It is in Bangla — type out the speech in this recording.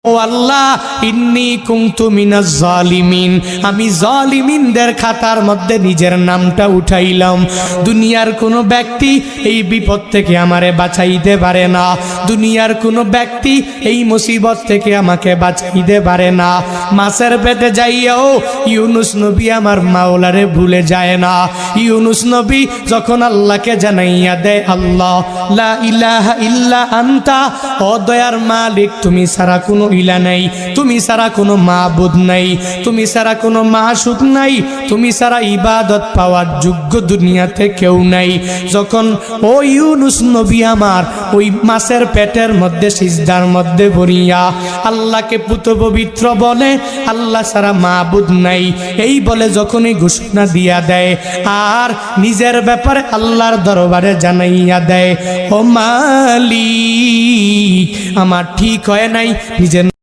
ও আল্লাহ ইন্নী কুনতু মিনাজ জালিমিন, আমি জালিমিনদের খাতার মধ্যে নিজের নামটা উঠাইলাম। দুনিয়ার কোনো ব্যক্তি এই বিপদ থেকে আমারে বাঁচাইতে পারে না, দুনিয়ার কোনো ব্যক্তি এই মুসিবত থেকে আমাকে বাঁচাইতে পারে না। মাছের পেটে যাইয়াও ইউনুস নবী আমার মাওলারে ভুলে যায় না। ইউনুস নবী যখন আল্লাহকে জানাইয়া দেয়, আল্লাহ লা ইলাহা ইল্লা আনতা, ও দয়ার মালিক তুমি ছাড়া কোনো ইলা নাই, তুমি ছাড়া কোনো মাবুদ নাই, তুমি ছাড়া কোনো মাশুক নাই, তুমি ছাড়া ইবাদত পাওয়ার যোগ্য দুনিয়াতে কেউ নাই। যখন ও ইউনুস নবী আমার ওই মাছের পেটের মধ্যে সিজদার মধ্যে পড়িয়া আল্লাহকে পুত পবিত্র বলে, আল্লাহ ছাড়া মাবুদ নাই এই বলে যখনই ঘোষণা দিয়া দেয় আর নিজের ব্যাপারে আল্লাহর দরবারে জানাইয়া দেয়, ও মালিক আমার ঠিক হয় নাই, নিজের